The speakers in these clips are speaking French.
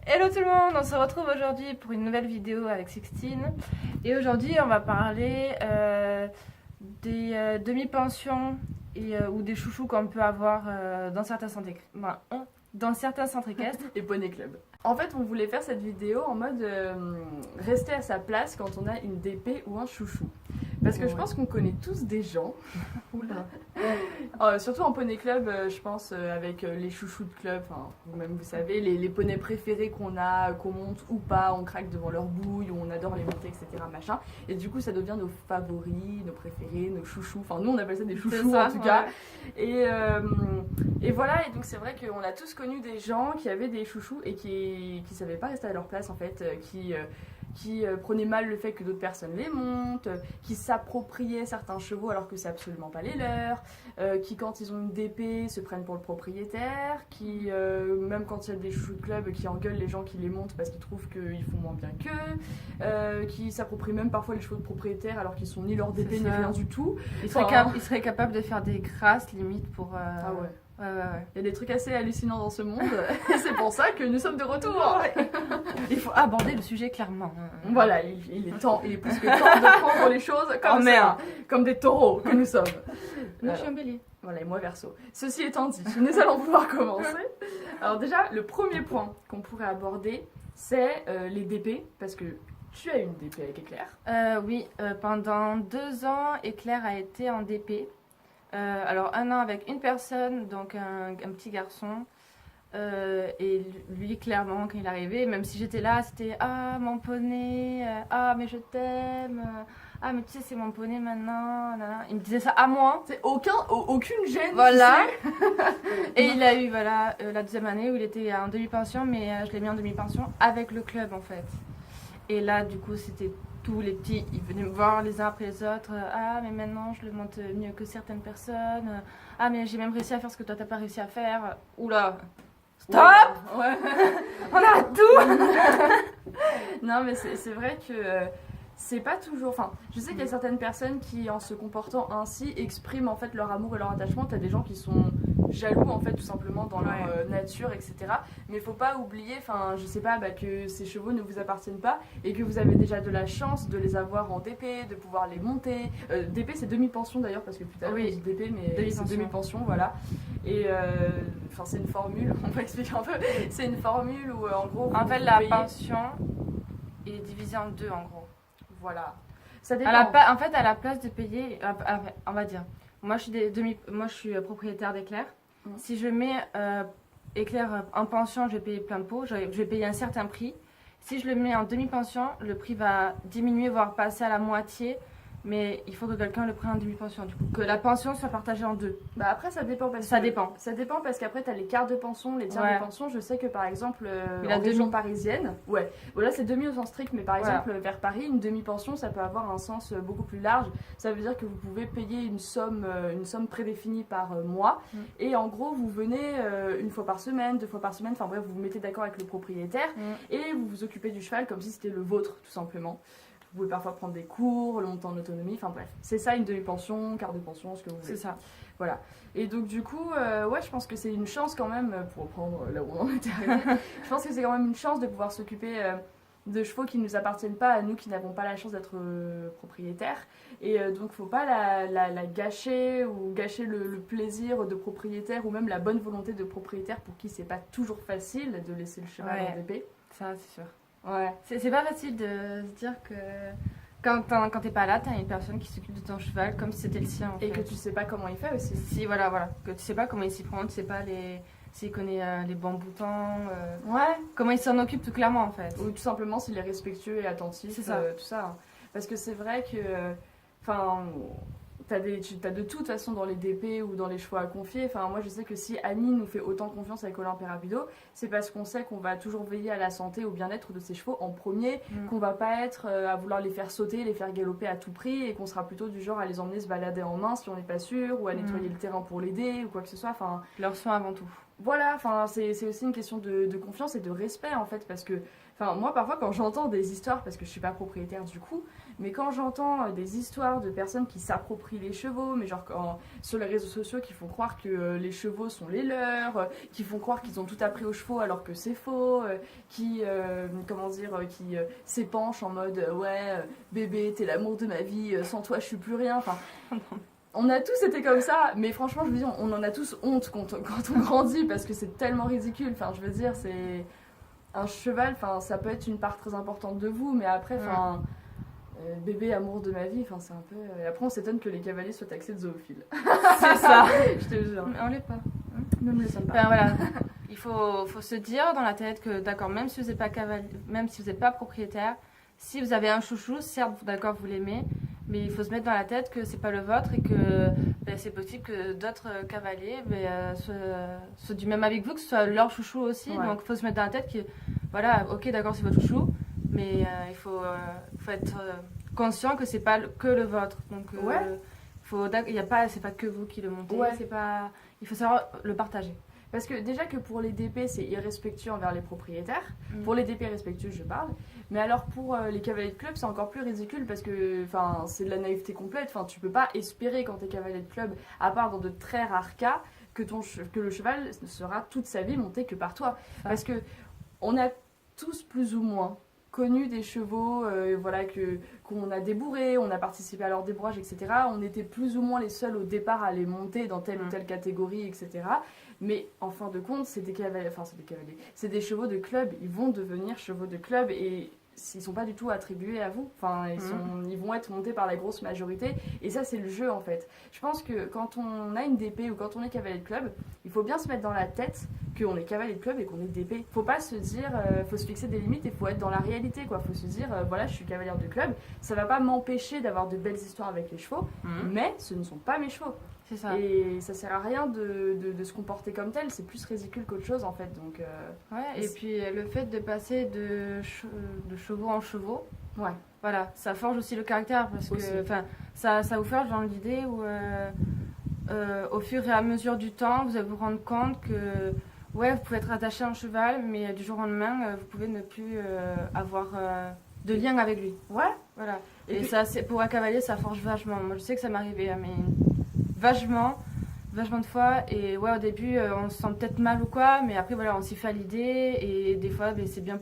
Hello tout le monde, on se retrouve aujourd'hui pour une nouvelle vidéo avec Sixtine. Et aujourd'hui on va parler des demi-pensions ou des chouchous qu'on peut avoir dans certains centres équestres. Et Poney Club. En fait, on voulait faire cette vidéo en mode rester à sa place quand on a une DP ou un chouchou. Parce que je pense qu'on connaît tous des gens, surtout en Poney Club, je pense, avec les chouchous de club, vous-même vous savez, les poneys préférés qu'on a, qu'on monte ou pas, on craque devant leur bouille, ou on adore les monter, etc. Machin. Et du coup, ça devient nos favoris, nos préférés, nos chouchous. Enfin, nous, on appelle ça des chouchous Ça, en tout cas. ouais. Et voilà, et donc c'est vrai qu'on a tous connu des gens qui avaient des chouchous et qui savaient pas rester à leur place en fait, qui prenaient mal le fait que d'autres personnes les montent, qui s'appropriaient certains chevaux alors que c'est absolument pas les leurs, qui quand ils ont une DP se prennent pour le propriétaire, qui même quand il y a des chouchous de club qui engueulent les gens qui les montent parce qu'ils trouvent qu'ils font moins bien qu'eux, qui s'approprient même parfois les chevaux de propriétaire alors qu'ils sont ni leur DP ni rien du tout. Ils seraient capables de faire des crasses limite pour... Ah ouais. Ouais. Il y a des trucs assez hallucinants dans ce monde et c'est pour ça que nous sommes de retour. Il faut aborder le sujet clairement. Voilà, il est temps, il est plus que temps de prendre les choses comme ça, comme des taureaux que nous sommes. Moi je suis un bélier. Voilà, et moi verso. Ceci étant dit, nous allons pouvoir commencer. Alors déjà, le premier point qu'on pourrait aborder, c'est les DP, parce que tu as une DP avec Éclair. Oui, pendant 2 ans, Éclair a été en DP. Alors 1 an avec une personne, donc un petit garçon. Et lui, clairement, quand il est arrivé, même si j'étais là, c'était ah mon poney, ah mais je t'aime, ah mais tu sais c'est mon poney maintenant. Nanana. Il me disait ça à moi. C'est aucune gêne. Voilà. Et il a eu voilà la 2e année où il était en demi-pension, mais je l'ai mis en demi-pension avec le club en fait. Et là du coup c'était tous les petits, ils venaient me voir les uns après les autres. Ah, mais maintenant je le monte mieux que certaines personnes. Ah, mais j'ai même réussi à faire ce que toi t'as pas réussi à faire. Oula, stop! Ouais. On arrête tout! Non, mais c'est vrai que c'est pas toujours. Enfin, je sais qu'il y a certaines personnes qui, en se comportant ainsi, expriment en fait leur amour et leur attachement. T'as des gens qui sont jaloux en fait tout simplement dans leur nature, etc. Mais faut pas oublier, enfin je sais pas, que ces chevaux ne vous appartiennent pas et que vous avez déjà de la chance de les avoir en DP, de pouvoir les monter. DP c'est demi-pension d'ailleurs parce que plus tard on dit DP mais c'est demi-pension, voilà. Et enfin c'est une formule, on va expliquer un peu. C'est une formule où en gros en fait la pension est divisée en 2 en gros. Voilà. Ça dépend. En fait à la place de payer, on va dire, moi je suis propriétaire d'Éclair. Si je mets Éclair en pension, je vais payer plein de pot, je vais payer un certain prix. Si je le mets en demi-pension, le prix va diminuer, voire passer à la moitié. Mais il faut que quelqu'un le prenne en demi-pension, du coup. Que la pension soit partagée en 2. Bah après, ça dépend. Ça dépend parce qu'après, tu as les quarts de pension, les tiers de pension. Je sais que par exemple, en région parisienne, voilà, c'est demi au sens strict, mais par exemple, vers Paris, une demi-pension, ça peut avoir un sens beaucoup plus large. Ça veut dire que vous pouvez payer une somme prédéfinie par mois. Et en gros, vous venez 1 fois par semaine, 2 fois par semaine, enfin bref, vous vous mettez d'accord avec le propriétaire et vous vous occupez du cheval comme si c'était le vôtre, tout simplement. Vous pouvez parfois prendre des cours, le monter en autonomie, enfin bref. C'est ça une demi-pension, quart de pension, ce que vous voulez. C'est ça. Voilà. Et donc du coup, je pense que c'est une chance quand même, pour reprendre là où on en était arrivé, je pense que c'est quand même une chance de pouvoir s'occuper de chevaux qui ne nous appartiennent pas, à nous qui n'avons pas la chance d'être propriétaires. Et donc faut pas la gâcher ou gâcher le plaisir de propriétaire ou même la bonne volonté de propriétaire pour qui c'est pas toujours facile de laisser le cheval en DP. Ça c'est sûr. Ouais. C'est pas facile de se dire que quand t'es pas là, t'as une personne qui s'occupe de ton cheval comme si c'était le sien. Et que tu sais pas comment il fait aussi. Si, voilà. Que tu sais pas comment il s'y prend, tu sais pas s'il connaît les bons boutons. Comment il s'en occupe tout clairement en fait. Ou tout simplement s'il est respectueux et attentif. C'est ça. Tout ça. Hein. Parce que c'est vrai que. T'as de toute façon dans les DP ou dans les chevaux à confier. Enfin, moi je sais que si Annie nous fait autant confiance avec Olympe et Rapido, c'est parce qu'on sait qu'on va toujours veiller à la santé, au bien-être de ces chevaux en premier, qu'on va pas être à vouloir les faire sauter, les faire galoper à tout prix et qu'on sera plutôt du genre à les emmener se balader en main si on n'est pas sûr ou à nettoyer le terrain pour l'aider ou quoi que ce soit. Enfin, leur soin avant tout. Voilà, enfin, c'est aussi une question de confiance et de respect en fait, parce que, enfin, moi parfois quand j'entends des histoires, parce que je suis pas propriétaire du coup, mais quand j'entends des histoires de personnes qui s'approprient les chevaux, mais genre sur les réseaux sociaux qui font croire que les chevaux sont les leurs, qui font croire qu'ils ont tout appris aux chevaux alors que c'est faux, comment dire, qui s'épanchent en mode ouais, bébé, t'es l'amour de ma vie, sans toi je suis plus rien, enfin. On a tous été comme ça, mais franchement, je veux dire, on en a tous honte quand on grandit parce que c'est tellement ridicule. Enfin, je veux dire, c'est un cheval. Enfin, ça peut être une part très importante de vous, mais après, enfin, bébé, amour de ma vie. Enfin, c'est un peu. Et après, on s'étonne que les cavaliers soient taxés de zoophiles. C'est ça. Je te jure. Mais on l'est pas. Ne me le sommes pas. Enfin, voilà. Il faut se dire dans la tête que, d'accord, même si vous n'êtes pas même si vous n'êtes pas propriétaire, si vous avez un chouchou, certes, d'accord, vous l'aimez, mais il faut se mettre dans la tête que c'est pas le vôtre et que c'est possible que d'autres cavaliers soient du même avis que vous, que ce soit leur chouchou aussi. Ouais. Donc il faut se mettre dans la tête que, voilà, ok, d'accord, c'est votre chouchou, mais il faut être conscient que c'est pas que le vôtre. Donc c'est pas que vous qui le montez, Ouais. il faut savoir le partager. Parce que déjà que pour les DP, c'est irrespectueux envers les propriétaires. Pour les DP respectueux, je parle. Mais alors pour les cavaliers de club, c'est encore plus ridicule parce que c'est de la naïveté complète. Enfin, tu peux pas espérer quand t'es cavalier de club, à part dans de très rares cas, que le cheval sera toute sa vie monté que par toi. Parce que on a tous plus ou moins connu des chevaux qu'on a débourrés, on a participé à leur débourrage, etc. On était plus ou moins les seuls au départ à les monter dans telle ou telle catégorie, etc. Mais en fin de compte, c'est des cavaliers, c'est des chevaux de club, ils vont devenir chevaux de club et ils sont pas du tout attribués à vous. Enfin, ils vont être montés par la grosse majorité et ça c'est le jeu en fait. Je pense que quand on a une DP ou quand on est cavalier de club, il faut bien se mettre dans la tête qu'on est cavalier de club et qu'on est DP. Faut pas se dire, faut se fixer des limites et faut être dans la réalité quoi. Faut se dire, voilà, je suis cavalière de club, ça va pas m'empêcher d'avoir de belles histoires avec les chevaux, mais ce ne sont pas mes chevaux. C'est ça. Et ça sert à rien de se comporter comme tel, c'est plus ridicule qu'autre chose en fait. Donc, et puis le fait de passer de chevaux en chevaux, voilà, ça forge aussi le caractère parce que ça vous forge dans l'idée où au fur et à mesure du temps, vous allez vous rendre compte que vous pouvez être attaché à un cheval, mais du jour au lendemain, vous pouvez ne plus avoir de lien avec lui. Ouais. Voilà. Et puis, ça, pour un cavalier, ça forge vachement. Moi, je sais que ça m'est arrivé, mais vachement de fois. Et au début, on se sent peut-être mal ou quoi, mais après, voilà, on s'y fait à l'idée. Et des fois, c'est bien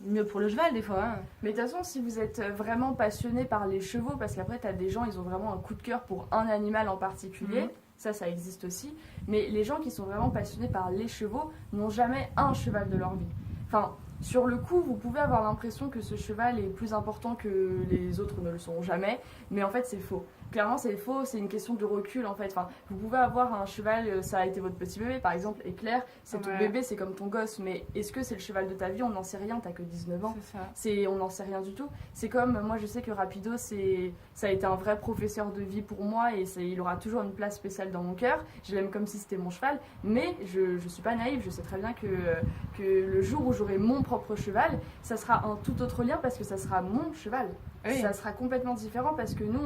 mieux pour le cheval, des fois. Hein. Mais de toute façon, si vous êtes vraiment passionné par les chevaux, parce qu'après, t'as des gens, ils ont vraiment un coup de cœur pour un animal en particulier. Ça existe aussi. Mais les gens qui sont vraiment passionnés par les chevaux n'ont jamais un cheval de leur vie. Enfin, sur le coup, vous pouvez avoir l'impression que ce cheval est plus important que les autres ne le seront jamais, mais en fait, c'est faux. Clairement, c'est faux, c'est une question de recul en fait. Enfin, vous pouvez avoir un cheval, ça a été votre petit bébé, par exemple, Éclair, c'est ton bébé, c'est comme ton gosse, mais est-ce que c'est le cheval de ta vie? On n'en sait rien, t'as que 19 ans. C'est ça. On n'en sait rien du tout. C'est comme, moi je sais que Rapido, ça a été un vrai professeur de vie pour moi et il aura toujours une place spéciale dans mon cœur. Je l'aime comme si c'était mon cheval, mais je suis pas naïve, je sais très bien que le jour où j'aurai mon propre cheval, ça sera un tout autre lien parce que ça sera mon cheval. Oui. Ça sera complètement différent parce que nous,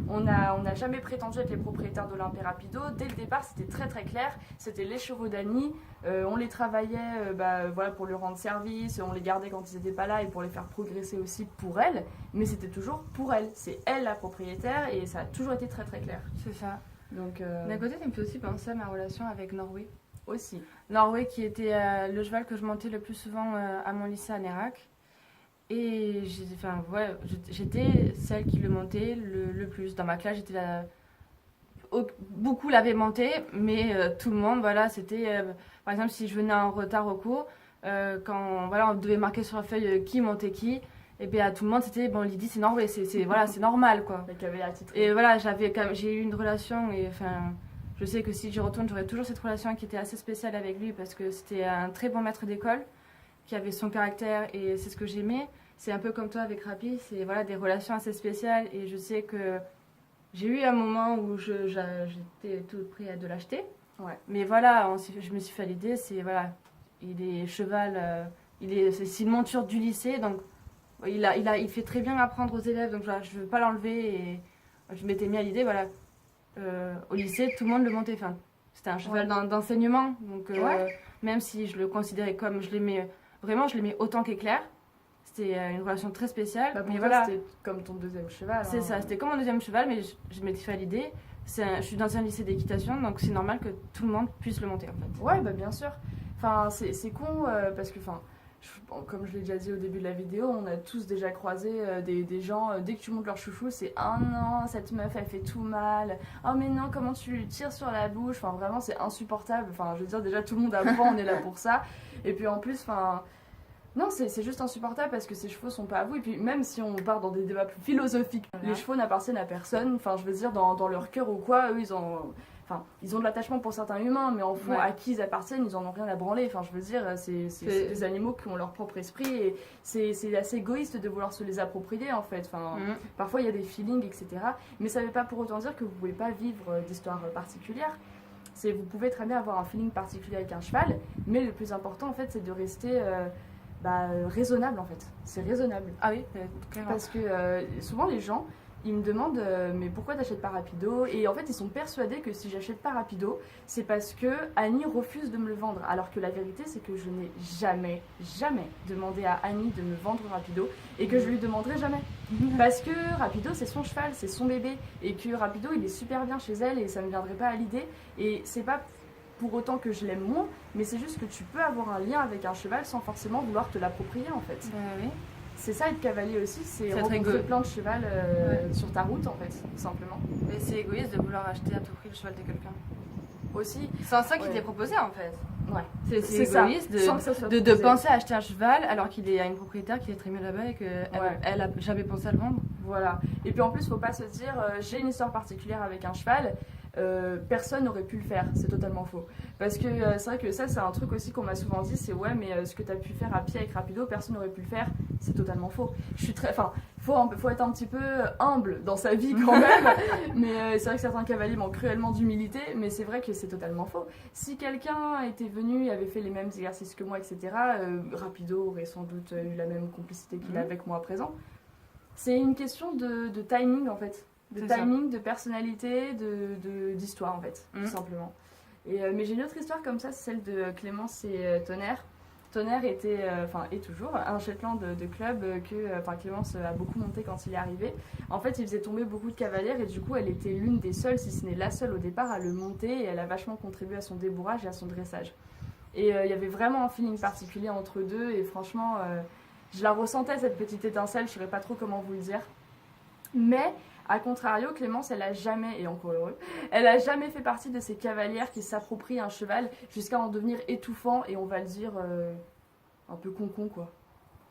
on n'a jamais prétendu être les propriétaires de l'Olympé Rapido. Dès le départ, c'était très très clair. C'était les chevaux d'Annie. On les travaillait pour lui rendre service. On les gardait quand ils n'étaient pas là et pour les faire progresser aussi pour elle. Mais c'était toujours pour elle. C'est elle la propriétaire et ça a toujours été très très clair. C'est ça. Donc, d'un côté, ça me fait aussi penser à ma relation avec Norway. Aussi. Norway qui était le cheval que je montais le plus souvent à mon lycée à Nérac. Et j'étais celle qui le montait le plus. Dans ma classe, j'étais beaucoup l'avaient monté, mais tout le monde, c'était... par exemple, si je venais en retard au cours, quand on devait marquer sur la feuille qui montait qui, et bien tout le monde, c'était, Lydie, c'est Norway, c'est normal, quoi. Et voilà, j'ai eu une relation, et je sais que si j'y retourne, j'aurai toujours cette relation qui était assez spéciale avec lui, parce que c'était un très bon maître d'école, qui avait son caractère, et c'est ce que j'aimais. C'est un peu comme toi avec Rapi, c'est des relations assez spéciales et je sais que j'ai eu un moment où j'étais tout prêt à de l'acheter. Ouais. Mais voilà, je me suis fait l'idée, il est cheval, c'est une monture du lycée, donc il fait très bien apprendre aux élèves, donc je ne veux pas l'enlever et je m'étais mis à l'idée, au lycée tout le monde le montait, c'était un cheval d'enseignement. Donc, même si je le considérais comme, je l'aimais autant qu'Éclair. C'était une relation très spéciale. Mais voilà, c'était comme ton deuxième cheval. C'est ça, c'était comme mon deuxième cheval, mais je m'étais fait à l'idée. Je suis dans un lycée d'équitation, donc c'est normal que tout le monde puisse le monter en fait. Ouais, bah bien sûr. Enfin, c'est con parce que, comme je l'ai déjà dit au début de la vidéo, on a tous déjà croisé des gens, dès que tu montes leur chouchou, c'est « Oh non, cette meuf, elle fait tout mal. Oh mais non, comment tu lui tires sur la bouche ?» Enfin, vraiment, c'est insupportable. Enfin, je veux dire, déjà, tout le monde a le droit, on est là pour ça. Et puis en plus, enfin... Non, c'est juste insupportable parce que ces chevaux sont pas à vous. Et puis même si on part dans des débats plus philosophiques, les chevaux n'appartiennent à personne. Enfin, je veux dire, dans leur cœur ou quoi, eux, ils ont de l'attachement pour certains humains, mais en fond, à qui ils appartiennent, ils en ont rien à branler. Enfin, je veux dire, c'est des animaux qui ont leur propre esprit et c'est assez égoïste de vouloir se les approprier, en fait. Enfin, parfois, il y a des feelings, etc. Mais ça ne veut pas pour autant dire que vous pouvez pas vivre d'histoires particulières. Vous pouvez très bien avoir un feeling particulier avec un cheval, mais le plus important, en fait, c'est de rester... raisonnable en fait, c'est raisonnable. Ah oui, clairement. Parce que souvent les gens, ils me demandent mais pourquoi t'achètes pas Rapido? Et en fait ils sont persuadés que si j'achète pas Rapido, c'est parce que Annie refuse de me le vendre. Alors que la vérité c'est que je n'ai jamais demandé à Annie de me vendre Rapido et que je lui demanderai jamais. Parce que Rapido c'est son cheval, c'est son bébé et que Rapido il est super bien chez elle et ça me viendrait pas à l'idée. Et c'est pas pour autant que je l'aime moins, mais c'est juste que tu peux avoir un lien avec un cheval sans forcément vouloir te l'approprier en fait. Oui. C'est ça être cavalier aussi, c'est rencontrer plein de cheval sur ta route en fait, tout simplement. Mais c'est égoïste de vouloir acheter à tout prix le cheval de quelqu'un. Aussi. C'est ça qui t'est proposé en fait. Ouais. C'est égoïste de penser à acheter un cheval alors qu'il est à une propriétaire qui est très bien là-bas et qu'elle a jamais pensé à le vendre. Voilà. Et puis en plus, faut pas se dire j'ai une histoire particulière avec un cheval. Personne n'aurait pu le faire, c'est totalement faux. Parce que c'est vrai que ça, c'est un truc aussi qu'on m'a souvent dit, c'est ouais, mais ce que tu as pu faire à pied avec Rapido, personne n'aurait pu le faire, c'est totalement faux. Faut être un petit peu humble dans sa vie quand même, mais c'est vrai que certains cavaliers manquent cruellement d'humilité, mais c'est vrai que c'est totalement faux. Si quelqu'un était venu et avait fait les mêmes exercices que moi, etc., Rapido aurait sans doute eu la même complicité qu'il a avec moi à présent. C'est une question de timing en fait. De timing, de personnalité, d'histoire en fait, tout simplement. Mais j'ai une autre histoire comme ça, c'est celle de Clémence et Tonnerre. Tonnerre était, est toujours, un Shetland de club que Clémence a beaucoup monté quand il est arrivé. En fait, il faisait tomber beaucoup de cavalières et du coup, elle était l'une des seules, si ce n'est la seule au départ, à le monter et elle a vachement contribué à son débourrage et à son dressage. Et il y avait vraiment un feeling particulier entre deux et franchement, je la ressentais cette petite étincelle, je ne saurais pas trop comment vous le dire. Mais... A contrario, Clémence, elle a jamais, et encore heureux, elle a jamais fait partie de ces cavalières qui s'approprient un cheval jusqu'à en devenir étouffant et on va le dire un peu con quoi.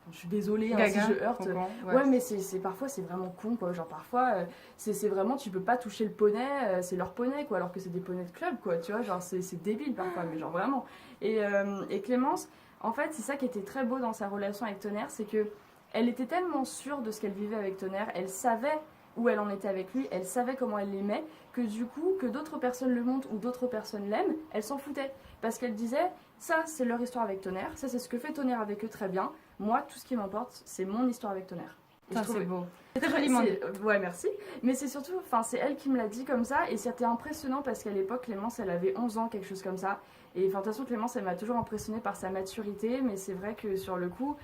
Enfin, je suis désolée si je heurte. Ouais, mais parfois c'est vraiment con quoi. Genre parfois c'est vraiment tu peux pas toucher le poney, c'est leur poney quoi, alors que c'est des poneys de club quoi. Tu vois, genre c'est débile parfois, mais genre vraiment. Et Clémence, en fait, c'est ça qui était très beau dans sa relation avec Tonnerre, c'est que elle était tellement sûre de ce qu'elle vivait avec Tonnerre, elle savait où elle en était avec lui, elle savait comment elle l'aimait, que du coup, que d'autres personnes le montrent ou d'autres personnes l'aiment, elle s'en foutait. Parce qu'elle disait, ça c'est leur histoire avec Tonnerre, ça c'est ce que fait Tonnerre avec eux très bien, moi tout ce qui m'importe c'est mon histoire avec Tonnerre. Ça c'est beau. C'est très joliment dit. Ouais, merci. Mais c'est surtout, c'est elle qui me l'a dit comme ça, et c'était impressionnant parce qu'à l'époque, Clémence, elle avait 11 ans, quelque chose comme ça. Et de toute façon, Clémence, elle m'a toujours impressionnée par sa maturité, mais c'est vrai que sur le coup,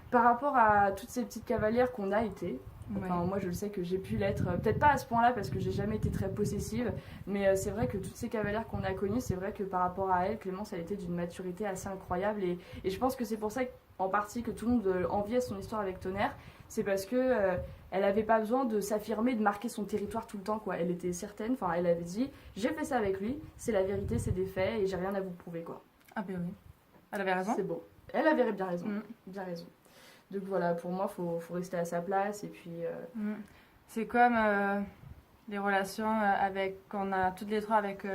par rapport à toutes ces petites cavalières qu'on a été, moi je le sais que j'ai pu l'être, peut-être pas à ce point-là parce que j'ai jamais été très possessive, mais c'est vrai que toutes ces cavalières qu'on a connues, c'est vrai que par rapport à elle, Clémence, elle était d'une maturité assez incroyable et je pense que c'est pour ça en partie que tout le monde enviait son histoire avec Tonnerre, c'est parce que elle avait pas besoin de s'affirmer, de marquer son territoire tout le temps quoi. Elle était certaine, elle avait dit j'ai fait ça avec lui, c'est la vérité, c'est des faits et j'ai rien à vous prouver quoi. Ah ben oui, elle avait raison. C'est beau, elle avait bien raison, bien raison. Donc voilà, pour moi, faut rester à sa place et puis... C'est comme les relations qu'on a toutes les trois avec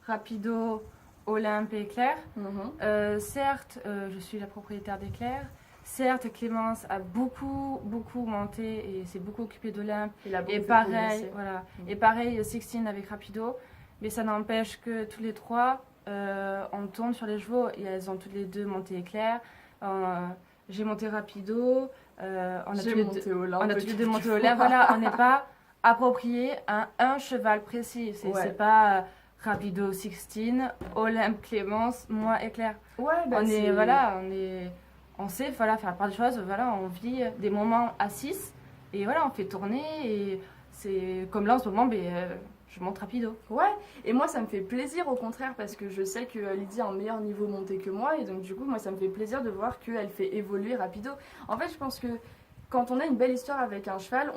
Rapido, Olympe et Éclair. Certes, je suis la propriétaire d'Éclair. Certes, Clémence a beaucoup monté et s'est beaucoup occupée d'Olympe. Et pareil, et pareil, Sixtine avec Rapido. Mais ça n'empêche que tous les trois, on tourne sur les chevaux et elles ont toutes les deux monté Éclair. J'ai monté Rapido, on a tous les deux monté Olympe. Voilà, on n'est pas approprié à un cheval précis. C'est pas Rapido 16, Olympe, Clémence, moi et Claire. Ouais, bah On sait voilà, faire plein de choses, voilà, on vit des moments à 6 et voilà, on fait tourner et c'est comme là en ce moment, je monte rapido. Ouais, et moi ça me fait plaisir au contraire parce que je sais que Lydie a un meilleur niveau monté que moi et donc du coup moi ça me fait plaisir de voir qu'elle fait évoluer rapido. En fait je pense que quand on a une belle histoire avec un cheval,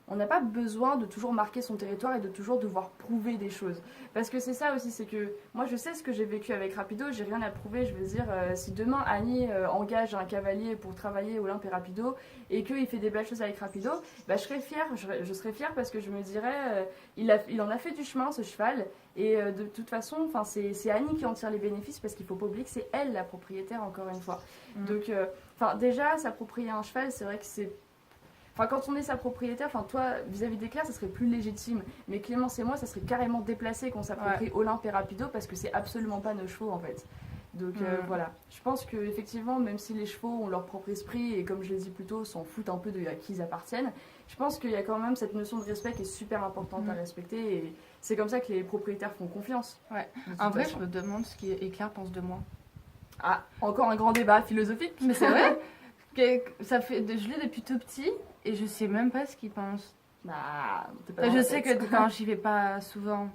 on n'a pas besoin de toujours marquer son territoire et de toujours devoir prouver des choses. Parce que c'est ça aussi, c'est que moi je sais ce que j'ai vécu avec Rapido, j'ai rien à prouver. Je veux dire, si demain Annie engage un cavalier pour travailler Olympe et Rapido et qu'il fait des belles choses avec Rapido, bah, je serais fière. Je serais fière parce que je me dirais, il en a fait du chemin ce cheval. Et de toute façon, c'est Annie qui en tire les bénéfices parce qu'il ne faut pas oublier que c'est elle la propriétaire encore une fois. Donc, déjà, s'approprier un cheval, c'est vrai que c'est... Enfin, quand on est sa propriétaire, toi, vis-à-vis des Claire, ça serait plus légitime. Mais Clémence et moi, ça serait carrément déplacé qu'on s'approprie Olympe et Rapido parce que c'est absolument pas nos chevaux en fait. Donc voilà. Je pense qu'effectivement, même si les chevaux ont leur propre esprit et comme je l'ai dit plus tôt, s'en foutent un peu de à qui ils appartiennent, je pense qu'il y a quand même cette notion de respect qui est super importante à respecter et c'est comme ça que les propriétaires font confiance. Ouais. En vrai, je me demande ce Claire pense de moi. Ah, encore un grand débat philosophique. Mais c'est vrai. Ça fait, je l'ai depuis tout petit et je sais même pas ce qu'il pense. Bah, je sais que quand j'y vais pas souvent,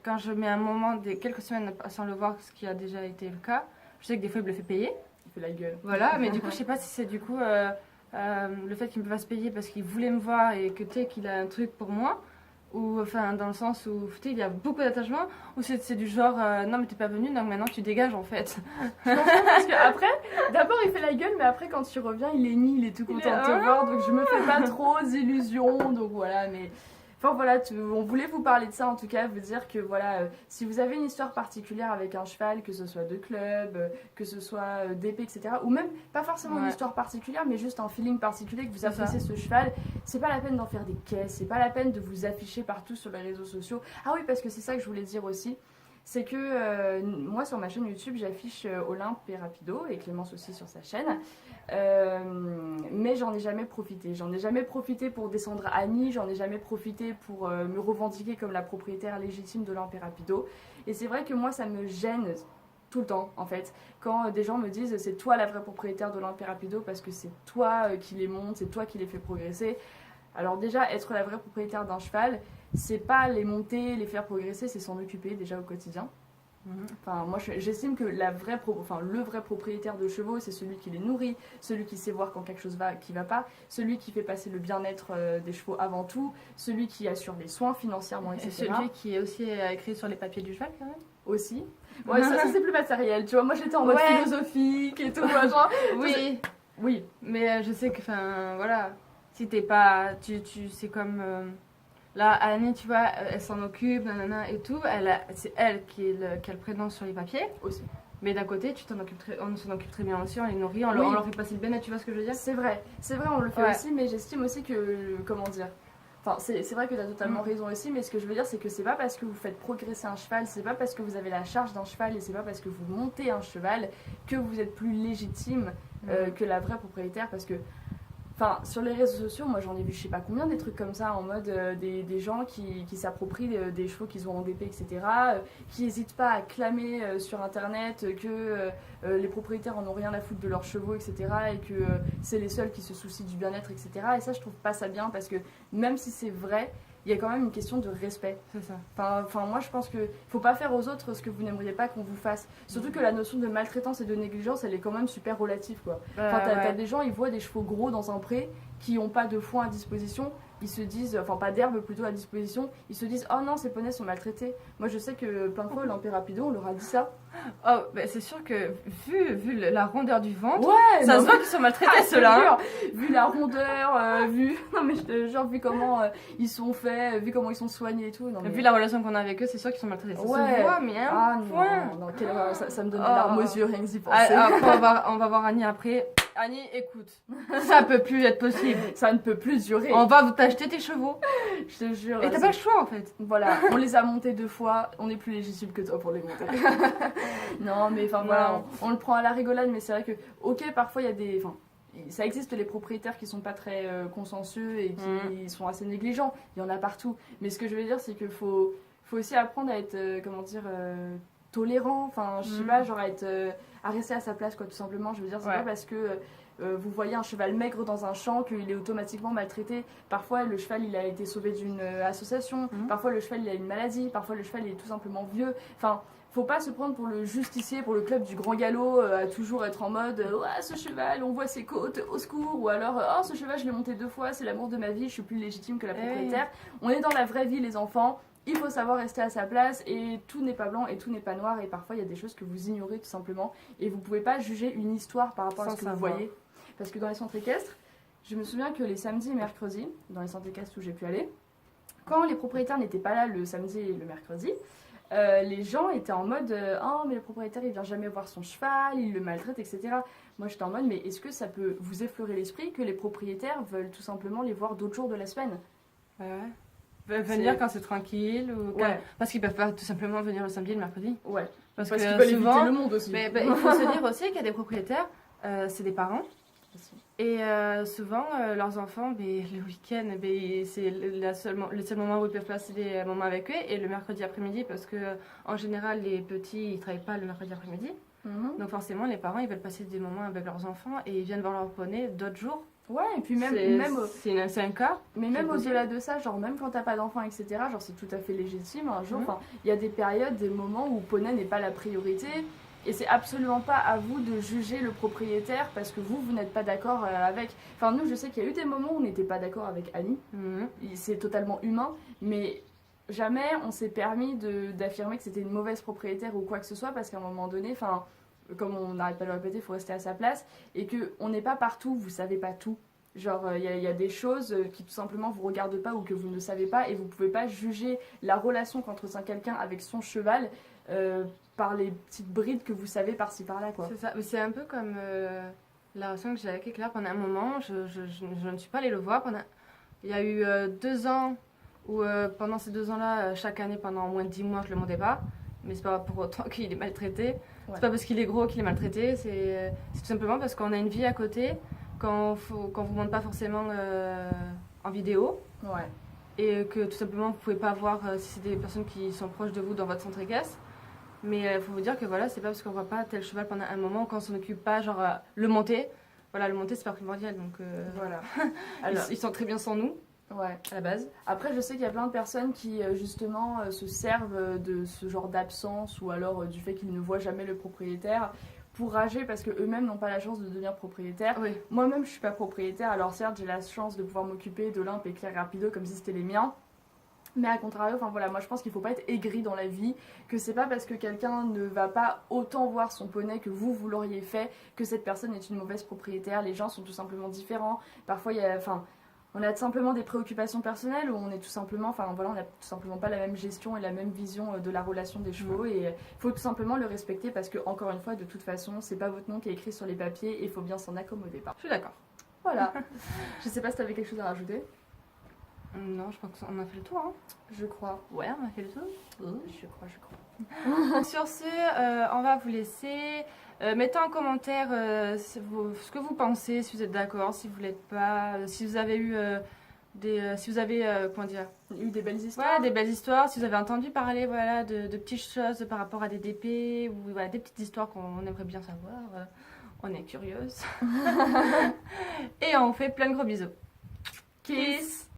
quand je mets un moment, quelques semaines sans le voir, ce qui a déjà été le cas, je sais que des fois il me le fait payer. Il fait la gueule. Voilà, mais du coup je sais pas si c'est du coup le fait qu'il me fasse payer parce qu'il voulait me voir et que tu sais qu'il a un truc pour moi. Ou enfin dans le sens où il y a beaucoup d'attachement, ou c'est du genre non mais t'es pas venu donc maintenant tu dégages en fait. Je comprends parce que après, d'abord il fait la gueule mais après quand tu reviens il est mis, il est tout content de te voir donc je me fais pas trop d'illusions donc voilà mais... Enfin voilà, on voulait vous parler de ça en tout cas, vous dire que voilà, si vous avez une histoire particulière avec un cheval, que ce soit de club, que ce soit d'épée, etc. Ou même pas forcément une histoire particulière, mais juste un feeling particulier que vous appréciez ce cheval, c'est pas la peine d'en faire des caisses, c'est pas la peine de vous afficher partout sur les réseaux sociaux. Ah oui, parce que c'est ça que je voulais dire aussi. C'est que moi sur ma chaîne YouTube j'affiche Olympe et Rapido et Clémence aussi sur sa chaîne mais j'en ai jamais profité. J'en ai jamais profité pour descendre Annie, j'en ai jamais profité pour me revendiquer comme la propriétaire légitime d'Olympe et Rapido et c'est vrai que moi ça me gêne tout le temps en fait quand des gens me disent c'est toi la vraie propriétaire d'Olympe et Rapido parce que c'est toi qui les monte, c'est toi qui les fait progresser. Alors déjà être la vraie propriétaire d'un cheval c'est pas les monter, les faire progresser, c'est s'en occuper déjà au quotidien. Enfin, moi j'estime que le vrai propriétaire de chevaux c'est celui qui les nourrit, celui qui sait voir quand quelque chose va, qui va pas, celui qui fait passer le bien-être des chevaux avant tout, celui qui assure les soins financièrement, etc. Et celui qui est aussi écrit sur les papiers du cheval quand même. Aussi. Ouais, ça c'est plus matériel, tu vois. Moi j'étais en mode philosophique et tout, genre. Oui. Oui. Mais je sais que, voilà, si t'es pas, c'est comme. Là, Annie, tu vois, elle s'en occupe, nanana et tout. C'est elle qui a le prénom sur les papiers. Aussi. Mais d'un côté, on s'en occupe très bien aussi, on les nourrit, on leur fait passer le bien, tu vois ce que je veux dire? C'est vrai, on le fait aussi, mais j'estime aussi que, comment dire, enfin c'est vrai que tu as totalement raison aussi, mais ce que je veux dire c'est que c'est pas parce que vous faites progresser un cheval, c'est pas parce que vous avez la charge d'un cheval et c'est pas parce que vous montez un cheval que vous êtes plus légitime que la vraie propriétaire, parce que enfin, sur les réseaux sociaux, moi j'en ai vu je sais pas combien des trucs comme ça en mode des gens qui s'approprient des chevaux qu'ils ont en DP, etc. Qui n'hésitent pas à clamer sur internet que les propriétaires en ont rien à foutre de leurs chevaux, etc. Et que c'est les seuls qui se soucient du bien-être, etc. Et ça, je trouve pas ça bien parce que même si c'est vrai, il y a quand même une question de respect. C'est ça. Enfin, moi je pense qu'il faut pas faire aux autres ce que vous n'aimeriez pas qu'on vous fasse. Surtout que la notion de maltraitance et de négligence, elle est quand même super relative, quoi. T'as des gens, ils voient des chevaux gros dans un pré qui n'ont pas de foin à disposition, ils se disent, enfin pas d'herbe plutôt à disposition, ils se disent oh non, ces poneys sont maltraités. Moi je sais que plein de fois, Olympe et Rapido, on leur a dit ça. Oh, bah c'est sûr que vu la rondeur du ventre, ouais, ça se voit qu'ils sont maltraités ceux-là. Vu la rondeur, non mais je te jure, vu comment ils sont faits, vu comment ils sont soignés et tout. Non, mais... Vu la relation qu'on a avec eux, c'est sûr qu'ils sont maltraités. Ça se voit, mais point. Non, ça me donne des larmes aux yeux rien que d'y penser. Après, on va voir Annie après. Annie, écoute, ça peut plus être possible. Ça ne peut plus durer. On va t'acheter tes chevaux. Je te jure. Et t'as pas le choix en fait. Voilà, on les a montés 2 fois, on est plus légitime que toi pour les monter. Non, mais enfin voilà, on le prend à la rigolade, mais c'est vrai que, ok, parfois il y a des... Enfin, ça existe les propriétaires qui sont pas très consciencieux et qui sont assez négligents. Il y en a partout. Mais ce que je veux dire, c'est qu'il faut faut aussi apprendre à être, comment dire, tolérant. Enfin, je sais pas, genre à rester à sa place, quoi, tout simplement. Je veux dire, c'est pas parce que vous voyez un cheval maigre dans un champ qu'il est automatiquement maltraité. Parfois, le cheval, il a été sauvé d'une association. Parfois, le cheval, il a une maladie. Parfois, le cheval, il est tout simplement vieux. Enfin, faut pas se prendre pour le justicier, pour le club du grand galop, à toujours être en mode ouais, ce cheval, on voit ses côtes, au secours, ou alors oh, ce cheval, je l'ai monté 2 fois, c'est l'amour de ma vie, je suis plus légitime que la propriétaire. On est dans la vraie vie, les enfants. Il faut savoir rester à sa place et tout n'est pas blanc et tout n'est pas noir et parfois il y a des choses que vous ignorez tout simplement et vous pouvez pas juger une histoire par rapport à ce que vous voyez. Parce que dans les centres équestres, je me souviens que les samedis et mercredis, dans les centres équestres où j'ai pu aller, quand les propriétaires n'étaient pas là le samedi et le mercredi, les gens étaient en mode oh mais le propriétaire il vient jamais voir son cheval, il le maltraite, etc. Moi j'étais en mode mais est-ce que ça peut vous effleurer l'esprit que les propriétaires veulent tout simplement les voir d'autres jours de la semaine? Venir quand c'est tranquille ou quand... parce qu'ils peuvent pas tout simplement venir le samedi et le mercredi. Parce qu'ils veulent éviter le monde aussi. Mais, il faut se dire aussi qu'il y a des propriétaires, c'est des parents. Et souvent, leurs enfants, le week-end, c'est le seul moment où ils peuvent passer des moments avec eux. Et le mercredi après-midi, parce que en général, les petits, ils travaillent pas le mercredi après-midi. Donc forcément, les parents, ils veulent passer des moments avec leurs enfants et ils viennent voir leur poney d'autres jours. Ouais, et puis c'est un cas. Mais même au-delà de ça, genre même quand t'as pas d'enfant, etc., genre c'est tout à fait légitime. Un jour, il y a des périodes, des moments où poney n'est pas la priorité. Et c'est absolument pas à vous de juger le propriétaire parce que vous n'êtes pas d'accord avec. Enfin, nous, je sais qu'il y a eu des moments où on n'était pas d'accord avec Annie. C'est totalement humain, mais jamais on s'est permis d'affirmer que c'était une mauvaise propriétaire ou quoi que ce soit parce qu'à un moment donné, enfin, comme on n'arrête pas de le répéter, il faut rester à sa place et qu'on n'est pas partout, vous savez pas tout. Genre, il y a des choses qui tout simplement vous regardent pas ou que vous ne savez pas et vous pouvez pas juger la relation qu'entretient quelqu'un avec son cheval par les petites brides que vous savez par-ci par-là, quoi. C'est ça, mais c'est un peu comme la relation que j'ai avec Éclair pendant un moment. Je ne suis pas allée le voir. Il y a eu 2 ans où pendant ces 2 ans-là, chaque année pendant au moins 10 mois, je le montais pas. Mais c'est pas pour autant qu'il est maltraité. C'est pas parce qu'il est gros qu'il est maltraité. C'est tout simplement parce qu'on a une vie à côté qu'on vous montre pas forcément en vidéo. Et que tout simplement vous pouvez pas voir si c'est des personnes qui sont proches de vous dans votre centre équestre. Mais il faut vous dire que voilà, c'est pas parce qu'on voit pas tel cheval pendant un moment qu'on s'en occupe pas, genre le monter. Voilà, le monter c'est pas primordial, donc voilà. Alors, ils sont très bien sans nous. À la base. Après, je sais qu'il y a plein de personnes qui justement se servent de ce genre d'absence ou alors du fait qu'ils ne voient jamais le propriétaire pour rager parce qu'eux-mêmes n'ont pas la chance de devenir propriétaires. Moi-même, je suis pas propriétaire, alors certes, j'ai la chance de pouvoir m'occuper d'Olympe et Claire Rapido comme si c'était les miens. Mais à contrario, enfin voilà, moi je pense qu'il faut pas être aigri dans la vie, que c'est pas parce que quelqu'un ne va pas autant voir son poney que vous l'auriez fait, que cette personne est une mauvaise propriétaire. Les gens sont tout simplement différents. Parfois, on a tout simplement des préoccupations personnelles où on est tout simplement, on n'a tout simplement pas la même gestion et la même vision de la relation des chevaux et il faut tout simplement le respecter parce que encore une fois, de toute façon, c'est pas votre nom qui est écrit sur les papiers et il faut bien s'en accommoder. Je suis d'accord. Voilà. Je sais pas si t'avais quelque chose à rajouter. Non, je crois qu'on a fait le tour. Hein. Je crois. Ouais, on a fait le tour. Je crois. Sur ce, on va vous laisser. Mettez en commentaire ce que vous pensez, si vous êtes d'accord, si vous l'êtes pas, si vous avez eu si vous avez eu des belles histoires. Ouais, des belles histoires. Si vous avez entendu parler, voilà, de petites choses par rapport à des DP ou voilà, des petites histoires qu'on aimerait bien savoir. On est curieuse. Et on fait plein de gros bisous. Kiss.